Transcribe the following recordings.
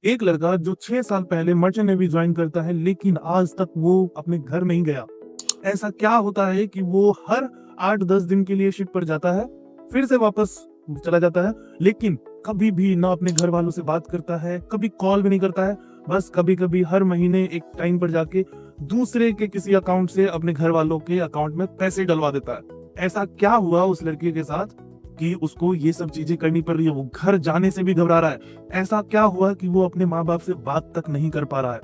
एक लड़का जो 6 साल पहले मर्चेंट नेवी ज्वाइन करता है, लेकिन आज तक वो अपने घर नहीं गया। ऐसा क्या होता है कि वो हर 8-10 दिन के लिए शिप पर जाता है, फिर से वापस चला जाता है, लेकिन कभी भी ना अपने घर वालों से बात करता है, कभी कॉल भी नहीं करता है। बस कभी-कभी हर महीने एक टाइम पर जाके दूसरे के किसी अकाउंट से अपने घर वालों के अकाउंट में पैसे डलवा देता है। ऐसा क्या हुआ उस लड़के के साथ कि उसको ये सब चीजें करनी पड़ रही है? वो घर जाने से भी घबरा रहा है। ऐसा क्या हुआ कि वो अपने माँ बाप से बात तक नहीं कर पा रहा है?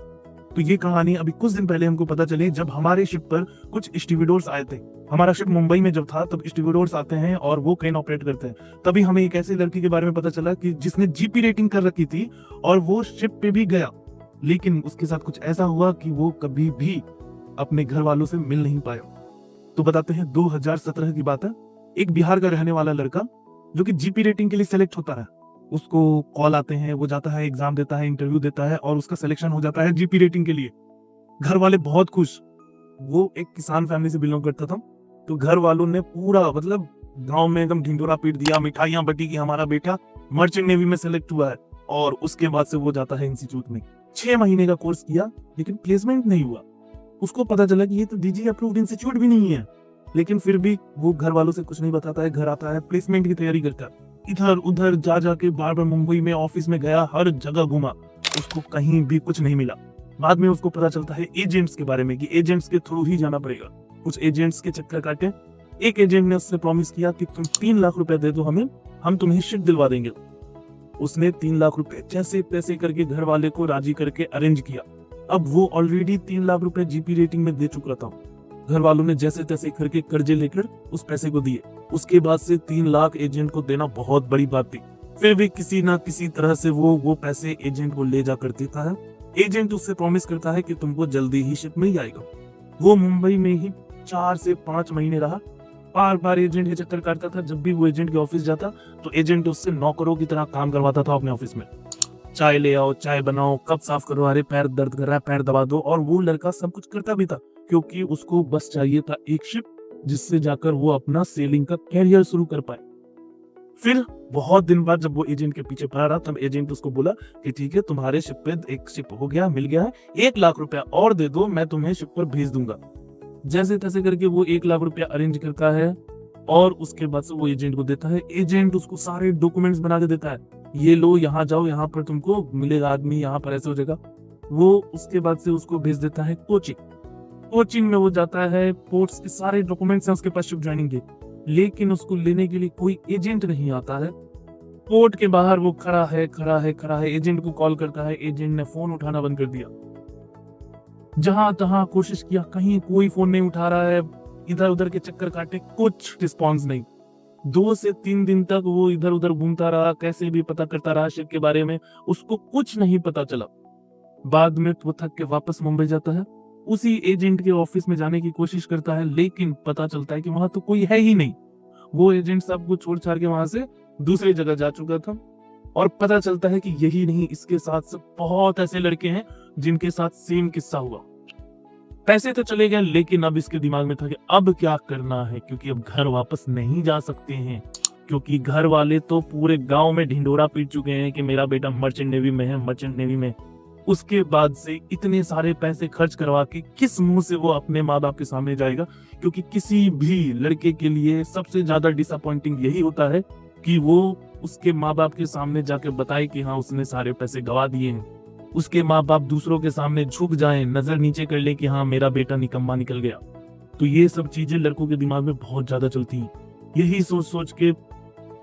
तो ये कहानी अभी कुछ दिन पहले हमको पता चली, जब हमारे शिप पर कुछ स्टीवर्ड्स आए थे। हमारा शिप मुंबई में जब था, तब स्टीवर्ड्स आते हैं और वो क्रेन ऑपरेट करते हैं। तभी हमें एक ऐसे लड़की के बारे में पता चला कि जिसने जीपी रेटिंग कर रखी थी और वो शिप पे भी गया, लेकिन उसके साथ कुछ ऐसा हुआ कि वो कभी भी अपने घर वालों से मिल नहीं पाया। तो बताते हैं, 2017 की बात है। एक बिहार का रहने वाला लड़का जो कि जीपी रेटिंग के लिए सेलेक्ट होता है, उसको कॉल आते हैं, वो जाता है, एग्जाम देता है, इंटरव्यू देता है और उसका सिलेक्शन हो जाता है जीपी रेटिंग के लिए। घर वाले बहुत खुश। वो एक किसान फैमिली से बिलोंग करता था, तो घर वालों ने पूरा मतलब गांव में एकदम ढिंडोरा पीट दिया, मिठाइयां बटी कि हमारा बेटा मर्चेंट नेवी में सेलेक्ट हुआ है। और उसके बाद से वो जाता है इंस्टीट्यूट में। 6 महीने का कोर्स किया, लेकिन प्लेसमेंट नहीं हुआ। उसको पता चला कि ये तो डीजी अप्रूव्ड इंस्टीट्यूट भी नहीं है, लेकिन फिर भी वो घर वालों से कुछ नहीं बताता है। घर आता है, प्लेसमेंट की तैयारी करता है, इधर उधर जा जाके बार बार मुंबई में ऑफिस में गया, हर जगह घूमा, उसको कहीं भी कुछ नहीं मिला। बाद में उसको पता चलता है एजेंट्स के बारे में कि एजेंट्स के थ्रू ही जाना पड़ेगा। कुछ एजेंट्स के चक्कर काटे। एक एजेंट ने उससे प्रॉमिस किया कि तुम 3 लाख रुपए दे दो हमें, हम तुम्हें शिप दिलवा देंगे। उसने 3 लाख रुपए जैसे तैसे करके घर वाले को राजी करके अरेंज किया। अब वो ऑलरेडी 3 लाख रुपए जीपी रेटिंग में दे चुका था। घर वालों ने जैसे तैसे करके कर्जे लेकर उस पैसे को दिए। उसके बाद से 3 लाख एजेंट को देना बहुत बड़ी बात थी। फिर भी किसी ना किसी तरह से वो पैसे एजेंट को ले जा कर देता है। एजेंट उससे प्रॉमिस करता है कि तुमको जल्दी ही शिप मिल जाएगा। वो मुंबई में ही 4 से 5 महीने रहा। बार बार एजेंट के चक्कर काटता था। जब भी वो एजेंट के ऑफिस जाता, तो एजेंट उससे नौकरों की तरह काम करवाता था अपने ऑफिस में। चाय ले आओ, चाय बनाओ, कप साफ करो, अरे पैर दर्द कर रहा है, पैर दबा दो। और वो लड़का सब कुछ करता भी था, क्योंकि उसको बस चाहिए था एक शिप, जिससे जाकर वो अपना सेलिंग का कैरियर शुरू कर पाए। फिर बहुत दिन बाद जब वो एजेंट के पीछे पड़ा रहा, तब एजेंट उसको बोला कि ठीक है, तुम्हारे शिप पे एक शिप हो गया, मिल गया है, 1 लाख रुपया और दे दो, मैं तुम्हें शिप पर भेज दूंगा। जैसे तैसे करके वो 1 लाख रुपया अरेंज करता है और उसके बाद से वो एजेंट को देता है। एजेंट उसको सारे डॉक्यूमेंट्स बना के देता है, ये लो, यहाँ जाओ, यहाँ पर तुमको मिलेगा आदमी, यहाँ पर ऐसे हो जाएगा। वो उसके बाद से उसको भेज देता है कोचिंग। कोचिंग में वो जाता है, पोर्ट्स के सारे डॉक्यूमेंट्स हैं उसके पास शिप ज्वाइनिंग के, लेकिन उसको लेने के लिए कोई एजेंट नहीं आता है। पोर्ट के बाहर वो खड़ा है, एजेंट को कॉल करता है, एजेंट ने फोन उठाना बंद कर दिया। जहां तहां कोशिश किया, कहीं कोई फोन नहीं उठा रहा है, इधर उधर के चक्कर काटे, कुछ रिस्पॉन्स नहीं। 2 से 3 दिन तक वो इधर उधर घूमता रहा, कैसे भी पता करता रहा शिप के बारे में, उसको कुछ नहीं पता चला। बाद में वो थक के वापस मुंबई जाता है, उसी एजेंट के ऑफिस में जाने की कोशिश करता है, लेकिन पता चलता है कि वहां तो कोई है ही नहीं। वो एजेंट सबको छोड़ छाड़ के वहां से दूसरी जगह जा चुका था। और पता चलता है कि यही नहीं, इसके साथ से बहुत ऐसे लड़के हैं जिनके साथ सेम किस्सा हुआ। पैसे तो चले गए, लेकिन अब इसके दिमाग में था कि अब क्या करना है, क्योंकि अब घर वापस नहीं जा सकते हैं, क्योंकि घर वाले तो पूरे गांव में ढिंडोरा पीट चुके हैं कि मेरा बेटा मर्चेंट नेवी में है, मर्चेंट नेवी में। उसके बाद से इतने सारे पैसे खर्च करवा के किस मुंह से वो अपने माँ बाप के सामने जाएगा? क्योंकि किसी भी लड़के के लिए सबसे ज्यादा डिसअपॉइंटिंग यही होता है कि वो उसके माँ बाप के सामने जाके बताए कि हाँ, उसने सारे पैसे गवा दिए हैं। उसके माँ बाप दूसरों के सामने झुक जाएं, नजर नीचे कर ले कि हाँ, मेरा बेटा निकम्मा निकल गया। तो ये सब चीजें लड़कों के दिमाग में बहुत ज्यादा चलती हैं। यही सोच सोच के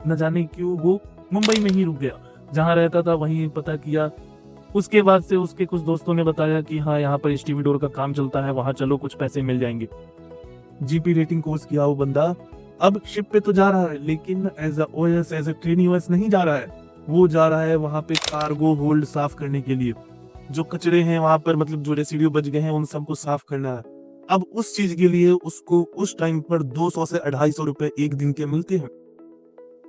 न जाने क्यों वो मुंबई में ही रुक गया। जहाँ रहता था वहीं पता किया। उसके बाद से उसके कुछ दोस्तों ने बताया कि हाँ, यहाँ पर स्टीविडोर का काम चलता है, वहां चलो, कुछ पैसे मिल जाएंगे। जीपी रेटिंग कोर्स किया वो बंदा अब शिप पे तो जा रहा है, लेकिन as OS, as a trainee OS नहीं जा रहा है। वो जा रहा है वहां पे कार्गो होल्ड साफ करने के लिए। जो कचरे हैं वहां पर, मतलब जो रेसिड्यू बच गए हैं, उन सबको साफ करना है। अब उस चीज के लिए उसको उस टाइम पर 200 से 250 रुपए एक दिन के मिलते हैं।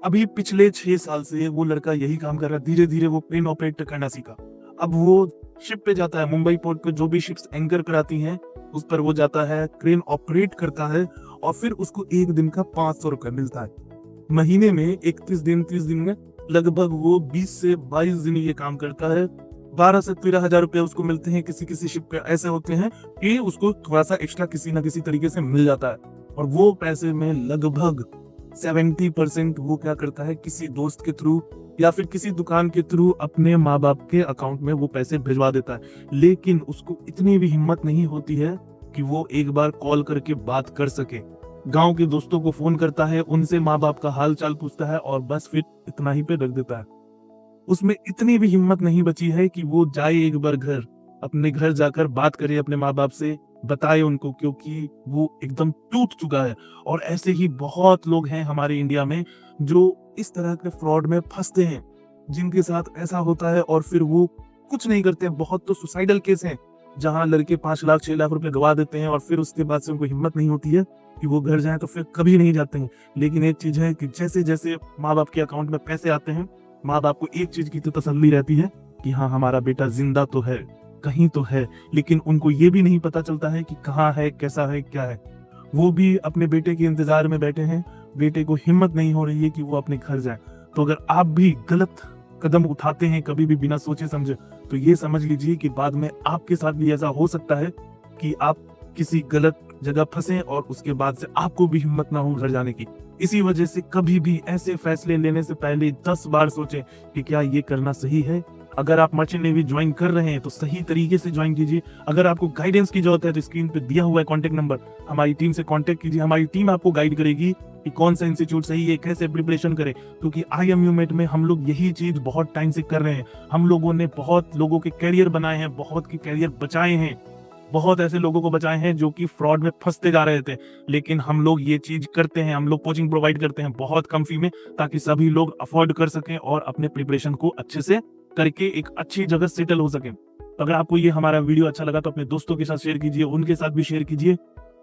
अभी पिछले 6 साल से वो लड़का यही काम कर रहा है। धीरे धीरे वो क्रेन ऑपरेट करना सीखा। अब वो शिप पे जाता है, मुंबई पोर्ट पे जो भी शिप्स एंकर कराती हैं उस पर वो जाता है, क्रेन ऑपरेट करता है, और फिर उसको एक दिन का 500 रुपए मिलता है। महीने में 31 दिन, 30 दिन में लगभग वो 20 से 22 दिन ये काम करता है। 12 से 13 हजार रुपए उसको मिलते हैं। किसी किसी शिप पे ऐसे होते हैं कि उसको थोड़ा सा एक्स्ट्रा किसी ना किसी तरीके से मिल जाता है, और वो पैसे में लगभग 70% वो क्या करता है, किसी दोस्त के थ्रू या फिर किसी दुकान के थ्रू अपने माँ बाप के अकाउंट में वो पैसे भिजवा देता है। लेकिन उसको इतनी भी हिम्मत नहीं होती है कि वो एक बार कॉल करके बात कर सके। गांव के दोस्तों को फोन करता है, उनसे माँ बाप का हाल चाल पूछता है, और बस फिर इतना ही पे रख देता है। उसमें इतनी भी हिम्मत नहीं बची है कि वो जाए एक बार घर, अपने घर जाकर बात करे अपने माँ बाप से, बताए उनको, क्योंकि वो एकदम टूट चुका है। और ऐसे ही बहुत लोग हैं हमारे इंडिया में जो इस तरह के फ्रॉड में फंसते हैं, जिनके साथ ऐसा होता है और फिर वो कुछ नहीं करते। बहुत तो सुसाइडल केस हैं जहां लड़के 5 लाख 6 लाख रुपए गवा देते हैं, और फिर उसके बाद से उनको हिम्मत नहीं होती है कि वो घर जाएं, तो फिर कभी नहीं जाते हैं। लेकिन एक चीज है कि जैसे जैसे माँ बाप के अकाउंट में पैसे आते हैं, माँ बाप को एक चीज की तो तसल्ली रहती है कि हाँ, हमारा बेटा जिंदा तो है, कहीं तो है। लेकिन उनको ये भी नहीं पता चलता है कि कहाँ है, कैसा है, क्या है। वो भी अपने बेटे के इंतजार में बैठे हैं, बेटे को हिम्मत नहीं हो रही है कि वो अपने घर जाए। तो अगर आप भी गलत कदम उठाते हैं कभी भी बिना सोचे समझे, तो ये समझ लीजिए कि बाद में आपके साथ भी ऐसा हो सकता है कि आप किसी गलत जगह फंसे और उसके बाद से आपको भी हिम्मत ना हो घर जाने की। इसी वजह से कभी भी ऐसे फैसले लेने से पहले 10 बार सोचें कि क्या ये करना सही है। अगर आप मर्चेंट नेवी ज्वाइन कर रहे हैं तो सही तरीके से ज्वाइन कीजिए। अगर आपको गाइडेंस की जरूरत है तो स्क्रीन पे दिया हुआ है कॉन्टेक्ट नंबर, हमारी टीम से कॉन्टेक्ट कीजिए। हमारी टीम आपको गाइड करेगी कि कौन सा इंस्टीट्यूट सही है, कैसे प्रिपरेशन करें। क्योंकि IMU मेट में हम लोग यही चीज बहुत टाइम से कर रहे हैं। हम लोगों ने बहुत लोगों के कैरियर बनाए हैं, बहुत के कैरियर बचाए हैं, बहुत ऐसे लोगों को बचाए हैं जो कि फ्रॉड में फंसते जा रहे थे। लेकिन हम लोग ये चीज करते हैं, हम लोग कोचिंग प्रोवाइड करते हैं बहुत कम फी में, ताकि सभी लोग अफोर्ड कर सकें और अपने प्रिपरेशन को अच्छे से करके एक अच्छी जगह सेटल हो सके। तो अगर आपको ये हमारा वीडियो अच्छा लगा तो अपने दोस्तों के साथ शेयर कीजिए, उनके साथ भी शेयर कीजिए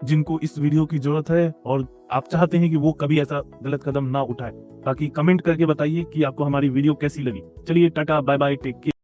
जिनको इस वीडियो की जरूरत है और आप चाहते हैं कि वो कभी ऐसा गलत कदम ना उठाए। ताकि कमेंट करके बताइए कि आपको हमारी वीडियो कैसी लगी। चलिए tata, bye bye, take care.